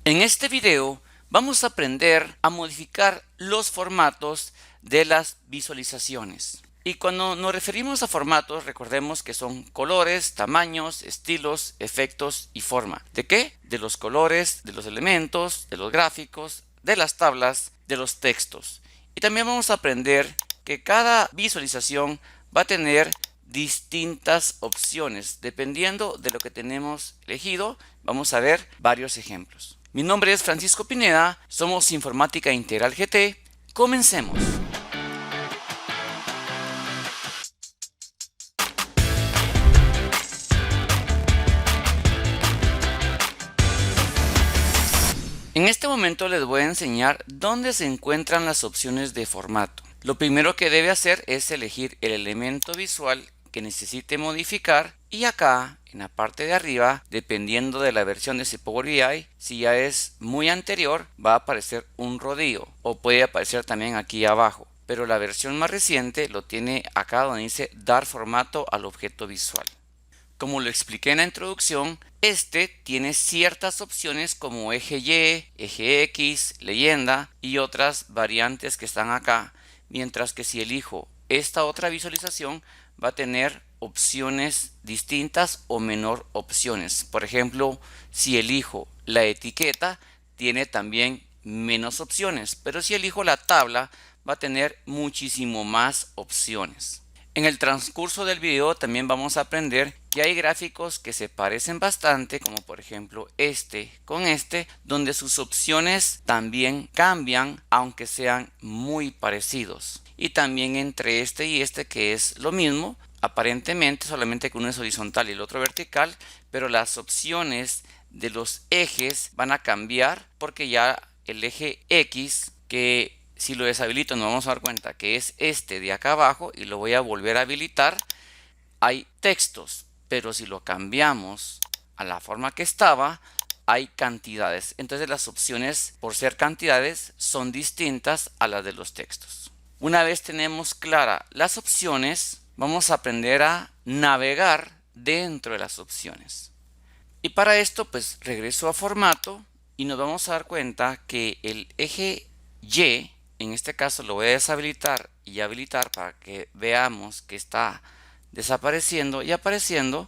En este video vamos a aprender a modificar los formatos de las visualizaciones. Y cuando nos referimos a formatos, recordemos que son colores, tamaños, estilos, efectos y forma. ¿De qué? De los colores, de los elementos, de los gráficos, de las tablas, de los textos. Y también vamos a aprender que cada visualización va a tener distintas opciones. Dependiendo de lo que tenemos elegido, vamos a ver varios ejemplos. Mi nombre es Francisco Pineda, somos Informática Integral GT. Comencemos. En este momento les voy a enseñar dónde se encuentran las opciones de formato. Lo primero que debe hacer es elegir el elemento visual que necesite modificar y acá en la parte de arriba, dependiendo de la versión de ese Power BI, si ya es muy anterior va a aparecer un rodillo o puede aparecer también aquí abajo, pero la versión más reciente lo tiene acá donde dice dar formato al objeto visual. Como lo expliqué en la introducción, este tiene ciertas opciones como eje Y, eje X, leyenda y otras variantes que están acá, mientras que si elijo esta otra visualización va a tener opciones distintas o menor opciones. Por ejemplo, si elijo la etiqueta, tiene también menos opciones, pero si elijo la tabla, va a tener muchísimo más opciones. En el transcurso del video también vamos a aprender que hay gráficos que se parecen bastante, como por ejemplo este con este, donde sus opciones también cambian aunque sean muy parecidos. Y también entre este y este, que es lo mismo, aparentemente solamente que uno es horizontal y el otro vertical, pero las opciones de los ejes van a cambiar porque ya el eje X, que si lo deshabilito nos vamos a dar cuenta que es este de acá abajo y lo voy a volver a habilitar, hay textos, pero si lo cambiamos a la forma que estaba, hay cantidades. Entonces las opciones por ser cantidades son distintas a las de los textos. Una vez tenemos claras las opciones, vamos a aprender a navegar dentro de las opciones. Y para esto pues regreso a formato y nos vamos a dar cuenta que el eje Y, en este caso lo voy a deshabilitar y habilitar para que veamos que está desapareciendo y apareciendo.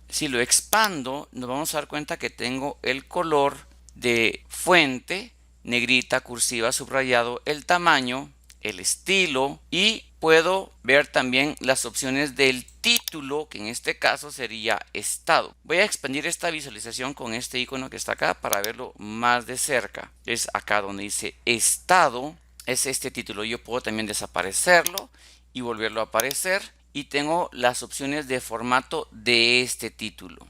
Si lo expando nos vamos a dar cuenta que tengo el color de fuente, negrita, cursiva, subrayado, el tamaño, el estilo y puedo ver también las opciones del título, que en este caso sería estado. Voy a expandir esta visualización con este icono que está acá para verlo más de cerca. Es acá donde dice estado, es este título. Yo puedo también desaparecerlo y volverlo a aparecer y tengo las opciones de formato de este título.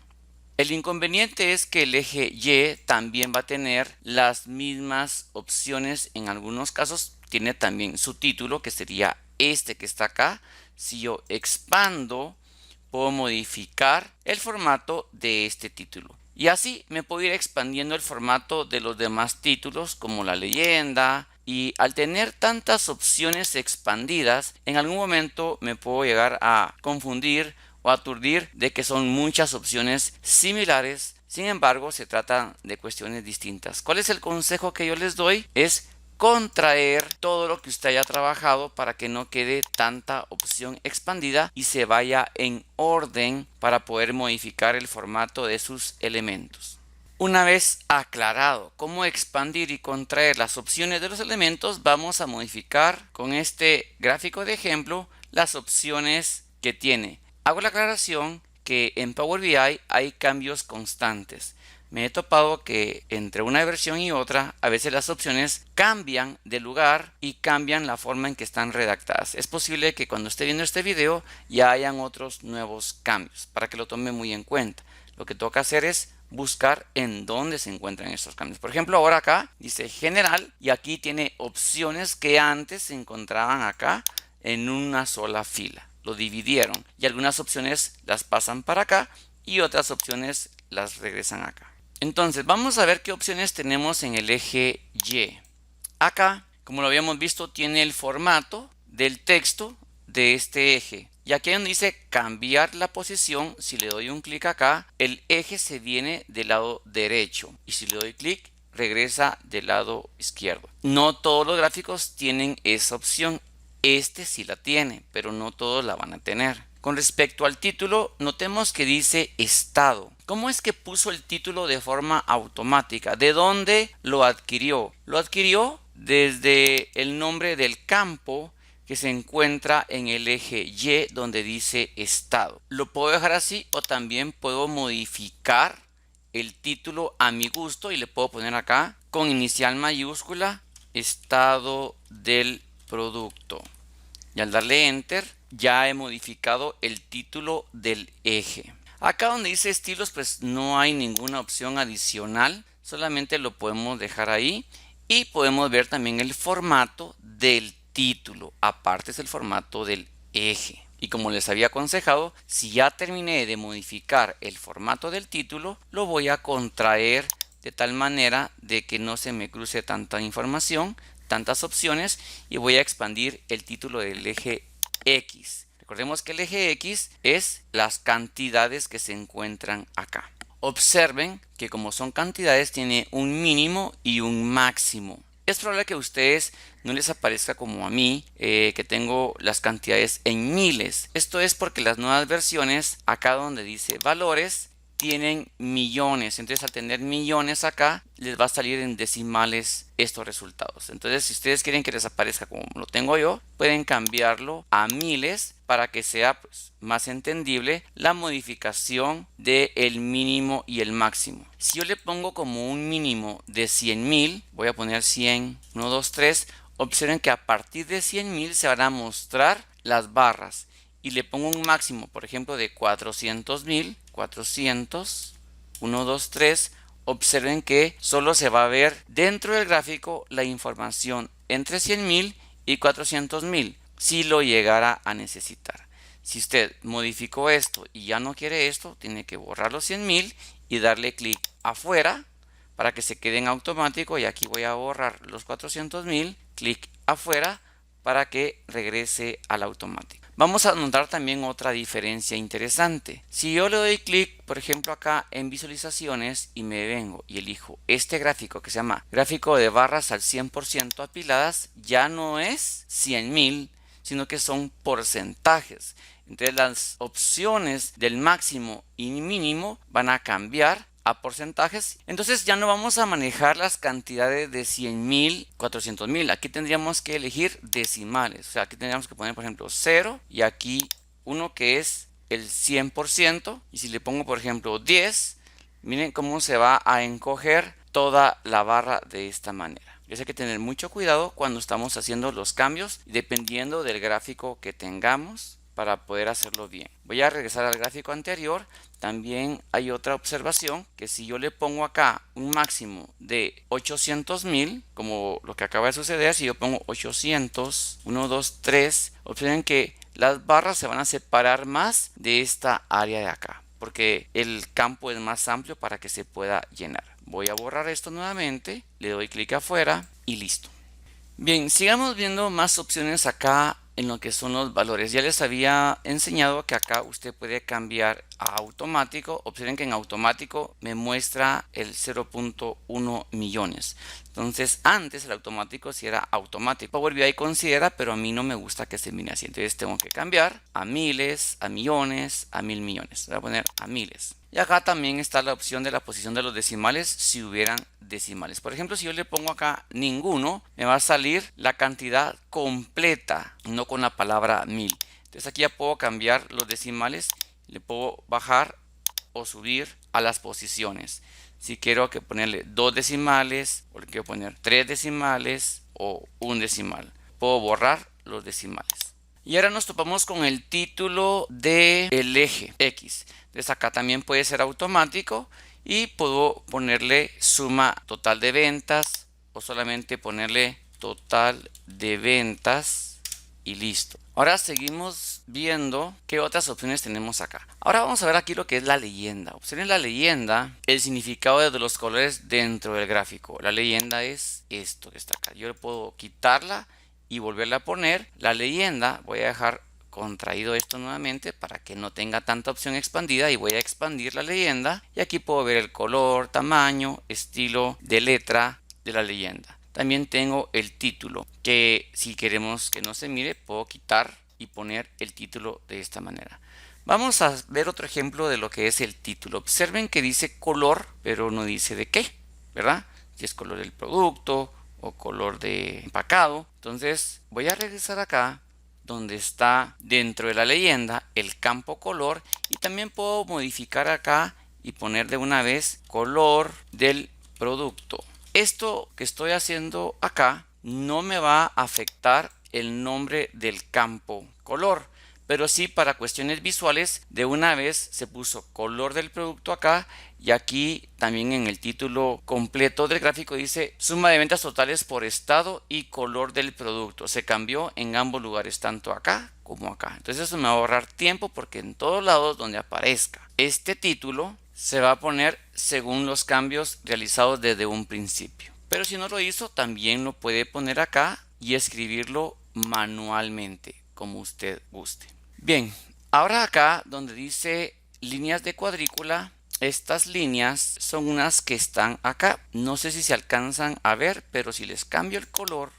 El inconveniente es que el eje Y también va a tener las mismas opciones. En algunos casos tiene también su título, que sería este que está acá. Si yo expando, puedo modificar el formato de este título. Y así me puedo ir expandiendo el formato de los demás títulos, como la leyenda. Y al tener tantas opciones expandidas, en algún momento me puedo llegar a confundir o aturdir de que son muchas opciones similares. Sin embargo, se trata de cuestiones distintas. ¿Cuál es el consejo que yo les doy? Es contraer todo lo que usted haya trabajado para que no quede tanta opción expandida y se vaya en orden para poder modificar el formato de sus elementos. Una vez aclarado cómo expandir y contraer las opciones de los elementos, vamos a modificar con este gráfico de ejemplo las opciones que tiene. Hago la aclaración que en Power BI hay cambios constantes. Me he topado que entre una versión y otra a veces las opciones cambian de lugar y cambian la forma en que están redactadas. Es posible que cuando esté viendo este video ya hayan otros nuevos cambios, para que lo tome muy en cuenta. Lo que toca hacer es buscar en dónde se encuentran estos cambios. Por ejemplo, ahora acá dice general y aquí tiene opciones que antes se encontraban acá en una sola fila. Lo dividieron y algunas opciones las pasan para acá y otras opciones las regresan acá. Entonces vamos a ver qué opciones tenemos en el eje Y. Acá, como lo habíamos visto, tiene el formato del texto de este eje. Y aquí donde dice cambiar la posición, si le doy un clic acá, el eje se viene del lado derecho. Y si le doy clic, regresa del lado izquierdo. No todos los gráficos tienen esa opción. Este sí la tiene, pero no todos la van a tener. Con respecto al título, notemos que dice estado. ¿Cómo es que puso el título de forma automática? ¿De dónde lo adquirió? Lo adquirió desde el nombre del campo que se encuentra en el eje Y, donde dice estado. Lo puedo dejar así, o también puedo modificar el título a mi gusto y le puedo poner acá con inicial mayúscula estado del producto. Y al darle enter ya he modificado el título del eje. Acá donde dice estilos, pues no hay ninguna opción adicional, solamente lo podemos dejar ahí y podemos ver también el formato del título, aparte es el formato del eje. Y como les había aconsejado, si ya terminé de modificar el formato del título, lo voy a contraer de tal manera de que no se me cruce tanta información, tantas opciones, y voy a expandir el título del eje X. Recordemos que el eje X es las cantidades que se encuentran acá. Observen que como son cantidades tiene un mínimo y un máximo. Es probable que a ustedes no les aparezca como a mí, que tengo las cantidades en miles. Esto es porque las nuevas versiones, acá donde dice valores, tienen millones. Entonces al tener millones acá, les va a salir en decimales estos resultados. Entonces si ustedes quieren que les aparezca como lo tengo yo, pueden cambiarlo a miles para que sea pues más entendible la modificación del mínimo y el máximo. Si yo le pongo como un mínimo de 100,000, voy a poner 100, 1, 2, 3. Observen que a partir de 100,000 se van a mostrar las barras. Y le pongo un máximo, por ejemplo, de 400,000, 400, 1, 2, 3. Observen que solo se va a ver dentro del gráfico la información entre 100,000 y 400,000 si lo llegara a necesitar. Si usted modificó esto y ya no quiere esto, tiene que borrar los 100,000 y darle clic afuera para que se quede en automático. Y aquí voy a borrar los 400,000, clic afuera para que regrese al automático. Vamos a notar también otra diferencia interesante. Si yo le doy clic, por ejemplo, acá en visualizaciones y me vengo y elijo este gráfico que se llama gráfico de barras al 100% apiladas, ya no es 100,000, sino que son porcentajes. Entonces las opciones del máximo y mínimo van a cambiar a porcentajes. Entonces ya no vamos a manejar las cantidades de 100,000, 400,000. Aquí tendríamos que elegir decimales. O sea, aquí tendríamos que poner, por ejemplo, 0 y aquí uno que es el 100%. Y si le pongo, por ejemplo, 10, miren cómo se va a encoger toda la barra de esta manera. Y hay que tener mucho cuidado cuando estamos haciendo los cambios, dependiendo del gráfico que tengamos, para poder hacerlo bien. Voy a regresar al gráfico anterior. También hay otra observación, que si yo le pongo acá un máximo de 800,000, como lo que acaba de suceder, si yo pongo 800, 1, 2, 3, observen que las barras se van a separar más de esta área de acá, porque el campo es más amplio para que se pueda llenar. Voy a borrar esto nuevamente, le doy clic afuera y listo. Bien, sigamos viendo más opciones acá en lo que son los valores. Ya les había enseñado que acá usted puede cambiar a automático. Observen que en automático me muestra el 0.1 millones. Entonces antes el automático sí era automático. Power BI considera, pero a mí no me gusta que se mire así. Entonces tengo que cambiar a miles, a millones, a mil millones. Voy a poner a miles. Y acá también está la opción de la posición de los decimales si hubieran decimales. Por ejemplo, si yo le pongo acá ninguno, me va a salir la cantidad completa, no con la palabra 1000. Entonces aquí ya puedo cambiar los decimales, le puedo bajar o subir a las posiciones. Si quiero que ponerle 2 decimales, o le quiero poner 3 decimales o un decimal, puedo borrar los decimales. Y ahora nos topamos con el título del eje X. Entonces acá también puede ser automático y puedo ponerle suma total de ventas o solamente ponerle total de ventas y listo. Ahora seguimos viendo qué otras opciones tenemos acá. Ahora vamos a ver aquí lo que es la leyenda. Observen la leyenda, el significado de los colores dentro del gráfico. La leyenda es esto que está acá. Yo le puedo quitarla y volverla a poner. La leyenda voy a dejar contraído esto nuevamente para que no tenga tanta opción expandida y voy a expandir la leyenda y aquí puedo ver el color, tamaño, estilo de letra de la leyenda. También tengo el título, que si queremos que no se mire puedo quitar y poner el título de esta manera. Vamos a ver otro ejemplo de lo que es el título. Observen que dice color, pero no dice de qué, ¿verdad? Si es color del producto o color de empacado. Entonces voy a regresar acá donde está dentro de la leyenda el campo color y también puedo modificar acá y poner de una vez color del producto. Esto que estoy haciendo acá no me va a afectar el nombre del campo color, pero sí para cuestiones visuales de una vez se puso color del producto acá y aquí también en el título completo del gráfico dice suma de ventas totales por estado y color del producto. Se cambió en ambos lugares, tanto acá como acá. Entonces eso me va a ahorrar tiempo porque en todos lados donde aparezca este título se va a poner según los cambios realizados desde un principio. Pero si no lo hizo, también lo puede poner acá y escribirlo manualmente, como usted guste. Bien, ahora acá donde dice líneas de cuadrícula, estas líneas son unas que están acá. No sé si se alcanzan a ver, pero si les cambio el color,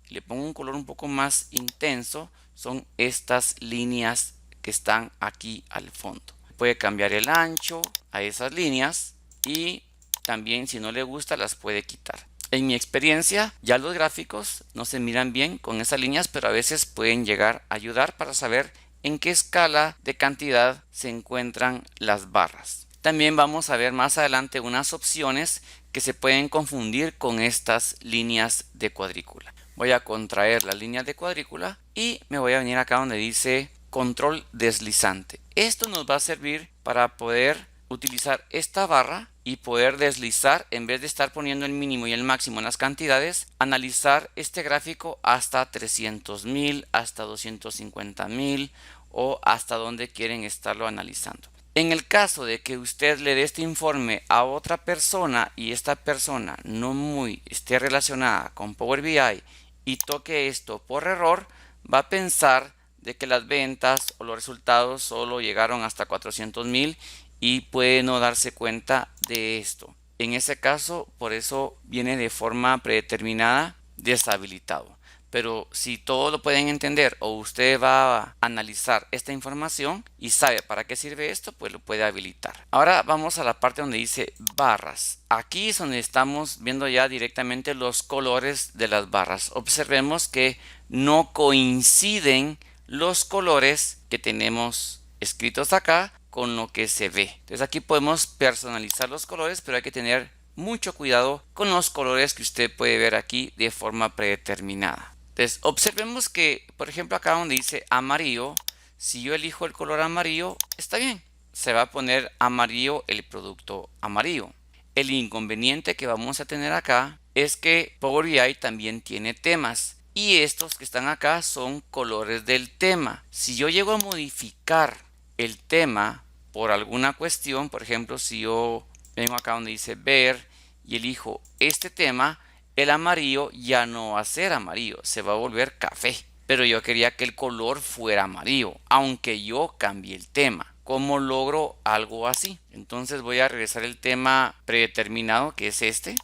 le pongo un color un poco más intenso, son estas líneas que están aquí al fondo. Puede cambiar el ancho a esas líneas y también si no le gusta las puede quitar. En mi experiencia ya los gráficos no se miran bien con esas líneas, pero a veces pueden llegar a ayudar para saber en qué escala de cantidad se encuentran las barras. También vamos a ver más adelante unas opciones que se pueden confundir con estas líneas de cuadrícula. Voy a contraer las líneas de cuadrícula y me voy a venir acá donde dice control deslizante. Esto nos va a servir para poder utilizar esta barra y poder deslizar, en vez de estar poniendo el mínimo y el máximo en las cantidades, analizar este gráfico hasta 300,000, hasta 250,000 o hasta donde quieren estarlo analizando. En el caso de que usted le dé este informe a otra persona y esta persona no muy esté relacionada con Power BI y toque esto por error, va a pensar de que las ventas o los resultados solo llegaron hasta 400,000 y puede no darse cuenta de esto. En ese caso, por eso viene de forma predeterminada deshabilitado. Pero si todos lo pueden entender o usted va a analizar esta información y sabe para qué sirve esto, pues lo puede habilitar. Ahora vamos a la parte donde dice barras. Aquí es donde estamos viendo ya directamente los colores de las barras. Observemos que no coinciden los colores que tenemos escritos acá con lo que se ve. Entonces aquí podemos personalizar los colores, pero hay que tener mucho cuidado con los colores que usted puede ver aquí de forma predeterminada. Entonces observemos que, por ejemplo, acá donde dice amarillo, si yo elijo el color amarillo, está bien. Se va a poner amarillo el producto amarillo. El inconveniente que vamos a tener acá es que Power BI también tiene temas. Y estos que están acá son colores del tema. Si yo llego a modificar el tema por alguna cuestión, por ejemplo, si yo vengo acá donde dice ver y elijo este tema, el amarillo ya no va a ser amarillo, se va a volver café. Pero yo quería que el color fuera amarillo, aunque yo cambie el tema. ¿Cómo logro algo así? Entonces voy a regresar el tema predeterminado, que es este.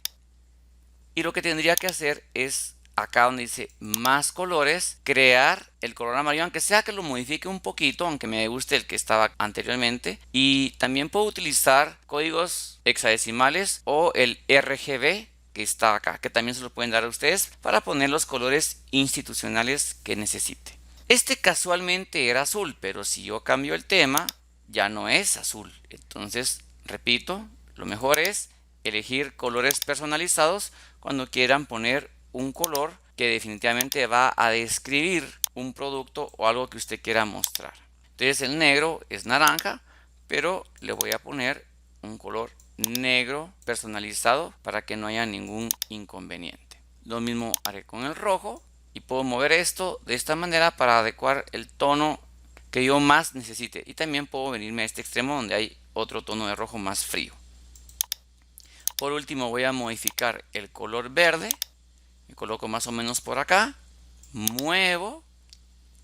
Y lo que tendría que hacer es acá donde dice más colores, crear el color amarillo, aunque sea que lo modifique un poquito, aunque me guste el que estaba anteriormente. Y también puedo utilizar códigos hexadecimales o el RGB que está acá, que también se lo pueden dar a ustedes para poner los colores institucionales que necesite. Este casualmente era azul, pero si yo cambio el tema, ya no es azul. Entonces, repito, lo mejor es elegir colores personalizados cuando quieran poner un color que definitivamente va a describir un producto o algo que usted quiera mostrar. Entonces el negro es naranja, pero le voy a poner un color negro personalizado para que no haya ningún inconveniente. Lo mismo haré con el rojo y puedo mover esto de esta manera para adecuar el tono que yo más necesite. Y también puedo venirme a este extremo donde hay otro tono de rojo más frío. Por último voy a modificar el color verde. Me coloco más o menos por acá, muevo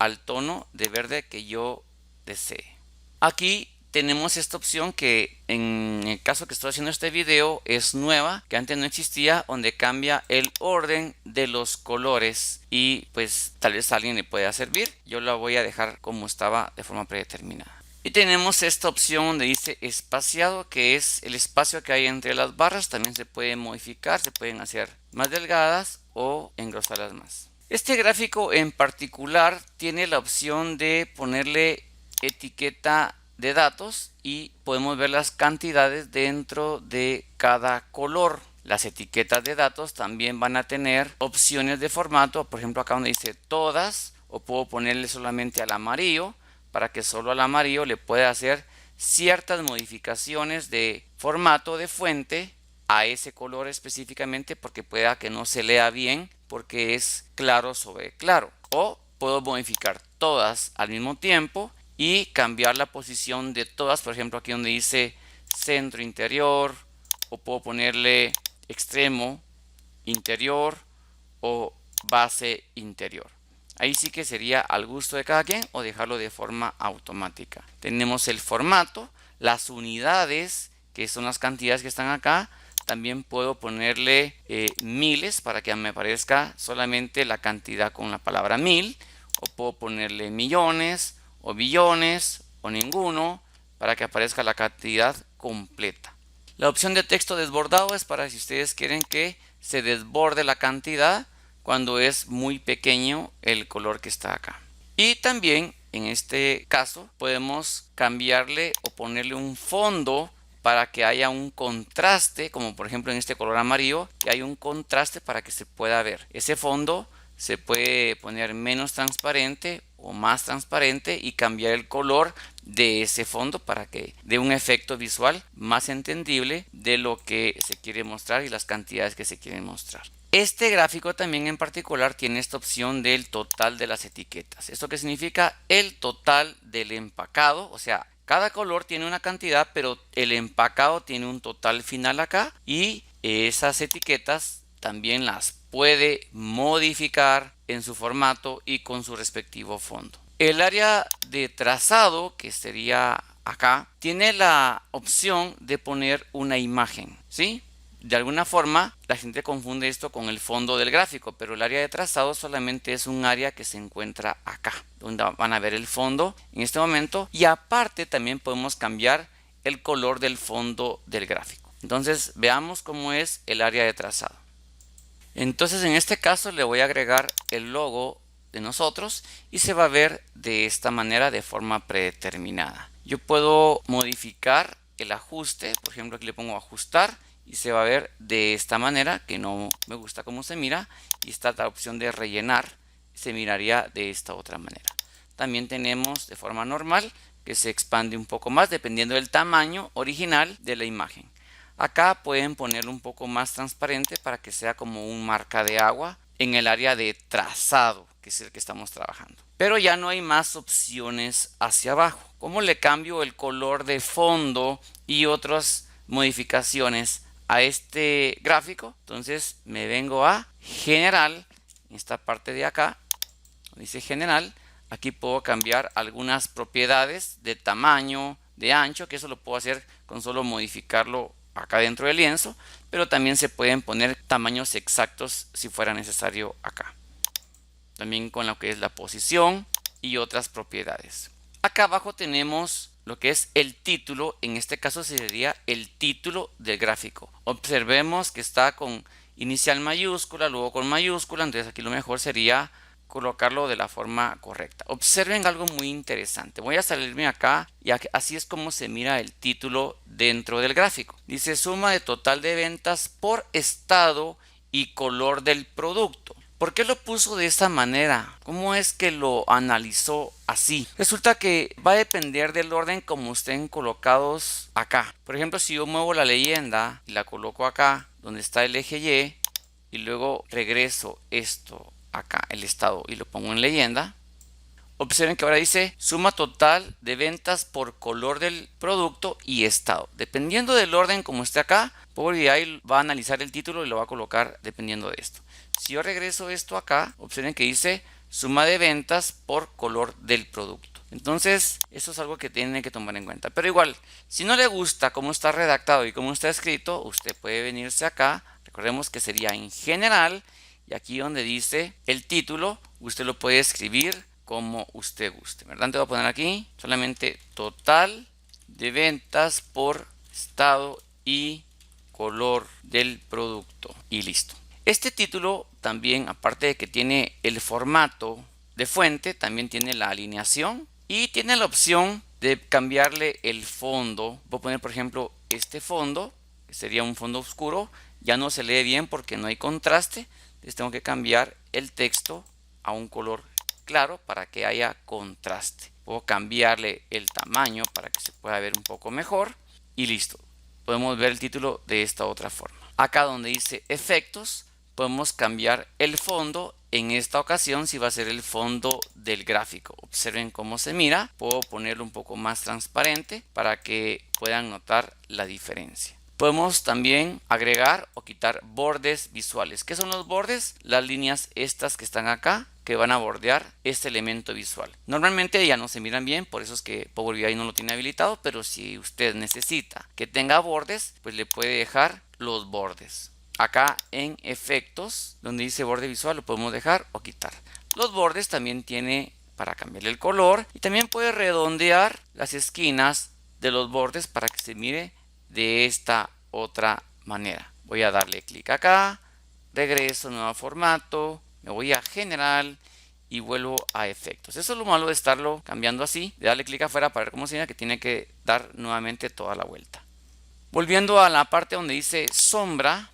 al tono de verde que yo desee. Aquí tenemos esta opción que en el caso que estoy haciendo este video es nueva, que antes no existía, donde cambia el orden de los colores y pues tal vez a alguien le pueda servir. Yo la voy a dejar como estaba de forma predeterminada. Y tenemos esta opción donde dice espaciado, que es el espacio que hay entre las barras. También se puede modificar, se pueden hacer más delgadas o engrosarlas más. Este gráfico en particular tiene la opción de ponerle etiqueta de datos y podemos ver las cantidades dentro de cada color. Las etiquetas de datos también van a tener opciones de formato, por ejemplo acá donde dice todas, o puedo ponerle solamente al amarillo para que solo al amarillo le pueda hacer ciertas modificaciones de formato de fuente a ese color específicamente, porque pueda que no se lea bien porque es claro sobre claro. O puedo modificar todas al mismo tiempo y cambiar la posición de todas, por ejemplo aquí donde dice centro interior, o puedo ponerle extremo interior o base interior. Ahí sí que sería al gusto de cada quien o dejarlo de forma automática. Tenemos el formato, las unidades, que son las cantidades que están acá. También puedo ponerle miles para que me aparezca solamente la cantidad con la palabra mil, o puedo ponerle millones o billones o ninguno para que aparezca la cantidad completa. La opción de texto desbordado es para si ustedes quieren que se desborde la cantidad cuando es muy pequeño el color que está acá. Y también en este caso podemos cambiarle o ponerle un fondo para que haya un contraste, como por ejemplo en este color amarillo, que hay un contraste para que se pueda ver. Ese fondo se puede poner menos transparente o más transparente y cambiar el color de ese fondo para que dé un efecto visual más entendible de lo que se quiere mostrar y las cantidades que se quieren mostrar. Este gráfico también en particular tiene esta opción del total de las etiquetas. ¿Esto qué significa? El total del empacado, o sea, cada color tiene una cantidad, pero el empacado tiene un total final acá, y esas etiquetas también las puede modificar en su formato y con su respectivo fondo. El área de trazado, que sería acá, tiene la opción de poner una imagen, ¿sí? De alguna forma la gente confunde esto con el fondo del gráfico, pero el área de trazado solamente es un área que se encuentra acá, donde van a ver el fondo en este momento, y aparte también podemos cambiar el color del fondo del gráfico. Entonces veamos cómo es el área de trazado. Entonces en este caso le voy a agregar el logo de nosotros y se va a ver de esta manera de forma predeterminada. Yo puedo modificar el ajuste, por ejemplo aquí le pongo ajustar y se va a ver de esta manera, que no me gusta cómo se mira, y está la opción de rellenar, se miraría de esta otra manera. También tenemos de forma normal que se expande un poco más dependiendo del tamaño original de la imagen. Acá pueden ponerlo un poco más transparente para que sea como un marca de agua en el área de trazado, que es el que estamos trabajando. Pero ya no hay más opciones hacia abajo. ¿Cómo le cambio el color de fondo y otras modificaciones a este gráfico? Entonces me vengo a general, en esta parte de acá dice general. Aquí puedo cambiar algunas propiedades de tamaño, de ancho, que eso lo puedo hacer con solo modificarlo acá dentro del lienzo, pero también se pueden poner tamaños exactos si fuera necesario acá. También con lo que es la posición y otras propiedades. Acá abajo tenemos lo que es el título. En este caso sería el título del gráfico. Observemos que está con inicial mayúscula, luego con mayúscula, entonces aquí lo mejor sería colocarlo de la forma correcta. Observen algo muy interesante. Voy a salirme acá y así es como se mira el título dentro del gráfico. Dice suma de total de ventas por estado y color del producto. ¿Por qué lo puso de esta manera? ¿Cómo es que lo analizó así? Resulta que va a depender del orden como estén colocados acá. Por ejemplo, si yo muevo la leyenda y la coloco acá donde está el eje y luego regreso esto acá, el estado, y lo pongo en leyenda, observen que ahora dice suma total de ventas por color del producto y estado. Dependiendo del orden como esté acá, Power BI va a analizar el título y lo va a colocar dependiendo de esto. Si yo regreso esto acá, observen que dice suma de ventas por color del producto. Entonces, eso es algo que tiene que tomar en cuenta. Pero igual, si no le gusta cómo está redactado y cómo está escrito, usted puede venirse acá. Recordemos que sería en general. Y aquí donde dice el título, usted lo puede escribir como usted guste, ¿verdad? Te voy a poner aquí solamente total de ventas por estado y color del producto. Y listo. Este título también, aparte de que tiene el formato de fuente, también tiene la alineación y tiene la opción de cambiarle el fondo. Voy a poner, por ejemplo, este fondo, que sería un fondo oscuro. Ya no se lee bien porque no hay contraste. Entonces tengo que cambiar el texto a un color claro para que haya contraste. Puedo cambiarle el tamaño para que se pueda ver un poco mejor. Y listo. Podemos ver el título de esta otra forma. Acá donde dice efectos, podemos cambiar el fondo. En esta ocasión sí va a ser el fondo del gráfico. Observen cómo se mira. Puedo ponerlo un poco más transparente para que puedan notar la diferencia. Podemos también agregar o quitar bordes visuales. ¿Qué son los bordes? Las líneas estas que están acá, que van a bordear este elemento visual. Normalmente ya no se miran bien, por eso es que Power BI no lo tiene habilitado, pero si usted necesita que tenga bordes, pues le puede dejar los bordes. Acá en efectos, donde dice borde visual, lo podemos dejar o quitar. Los bordes también tiene para cambiarle el color y también puede redondear las esquinas de los bordes para que se mire de esta otra manera. Voy a darle clic acá, regreso a nuevo formato, me voy a general y vuelvo a efectos. Eso es lo malo de estarlo cambiando así, de darle clic afuera para ver cómo se ve, que tiene que dar nuevamente toda la vuelta. Volviendo a la parte donde dice sombra,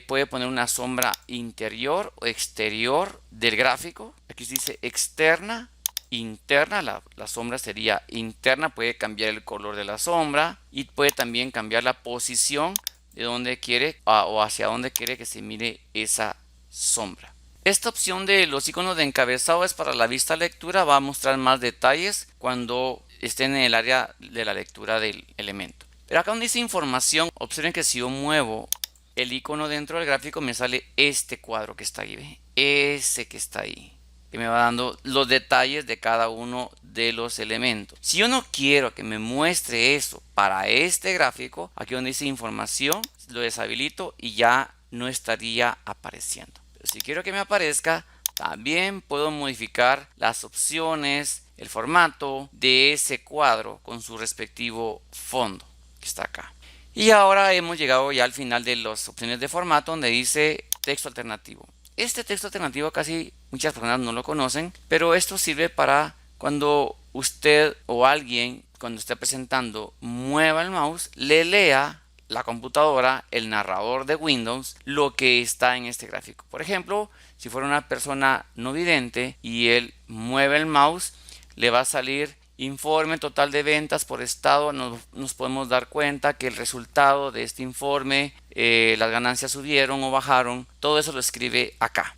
puede poner una sombra interior o exterior del gráfico. Aquí se dice externa, interna, la sombra sería interna, puede cambiar el color de la sombra y puede también cambiar la posición de donde quiere o hacia donde quiere que se mire esa sombra. Esta opción de los iconos de encabezado es para la vista lectura, va a mostrar más detalles cuando estén en el área de la lectura del elemento. Pero acá donde dice información, observen que si yo muevo el icono dentro del gráfico me sale este cuadro que está ahí, ¿ve? Ese que está ahí, que me va dando los detalles de cada uno de los elementos. Si yo no quiero que me muestre eso para este gráfico, aquí donde dice información, lo deshabilito y ya no estaría apareciendo. Pero si quiero que me aparezca, también puedo modificar las opciones, el formato de ese cuadro con su respectivo fondo que está acá. Y ahora hemos llegado ya al final de las opciones de formato donde dice texto alternativo. Este texto alternativo casi muchas personas no lo conocen, pero esto sirve para cuando usted o alguien, cuando esté presentando, mueva el mouse, le lea la computadora, el narrador de Windows, lo que está en este gráfico. Por ejemplo, si fuera una persona no vidente y él mueve el mouse, le va a salir informe total de ventas por estado. Nos podemos dar cuenta que el resultado de este informe, las ganancias subieron o bajaron, todo eso lo escribe acá.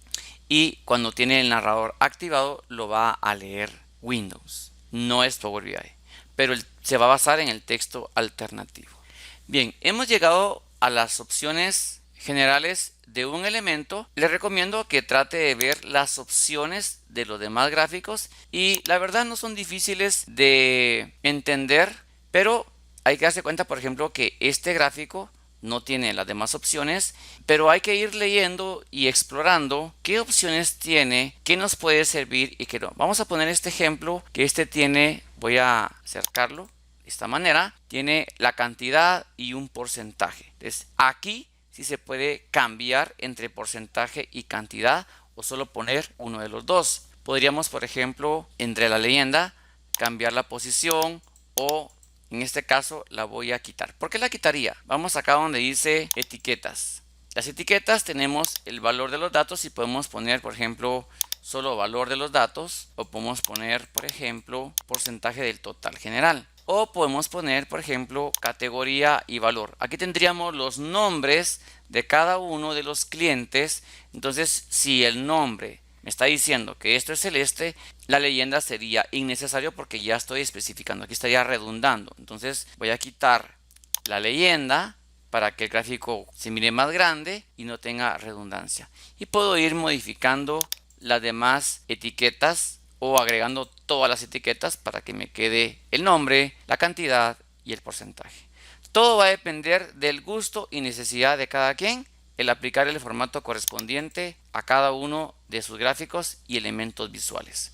Y cuando tiene el narrador activado, lo va a leer Windows. No es Power BI, pero se va a basar en el texto alternativo. Bien, hemos llegado a las opciones generales de un elemento. Les recomiendo que trate de ver las opciones de los demás gráficos y la verdad no son difíciles de entender, pero hay que darse cuenta, por ejemplo, que este gráfico no tiene las demás opciones, pero hay que ir leyendo y explorando qué opciones tiene, qué nos puede servir y qué no. Vamos a poner este ejemplo que este tiene, voy a acercarlo de esta manera, tiene la cantidad y un porcentaje. Entonces aquí sí se puede cambiar entre porcentaje y cantidad o solo poner uno de los dos. Podríamos, por ejemplo, entre la leyenda cambiar la posición o en este caso la voy a quitar. ¿Por qué la quitaría? Vamos acá donde dice etiquetas. Las etiquetas tenemos el valor de los datos y podemos poner, por ejemplo, solo valor de los datos o podemos poner, por ejemplo, porcentaje del total general. O podemos poner, por ejemplo, categoría y valor. Aquí tendríamos los nombres de cada uno de los clientes. Entonces, si el nombre me está diciendo que esto es celeste, la leyenda sería innecesario porque ya estoy especificando. Aquí estaría redundando. Entonces, voy a quitar la leyenda para que el gráfico se mire más grande y no tenga redundancia. Y puedo ir modificando las demás etiquetas o agregando todas las etiquetas para que me quede el nombre, la cantidad y el porcentaje. Todo va a depender del gusto y necesidad de cada quien el aplicar el formato correspondiente a cada uno de sus gráficos y elementos visuales.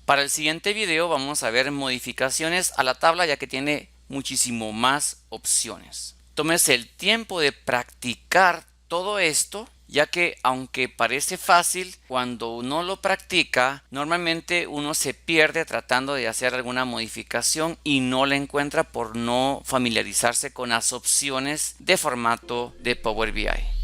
Para el siguiente video vamos a ver modificaciones a la tabla, ya que tiene muchísimo más opciones. Tómese el tiempo de practicar todo esto, ya que aunque parece fácil, cuando uno lo practica, normalmente uno se pierde tratando de hacer alguna modificación y no la encuentra por no familiarizarse con las opciones de formato de Power BI.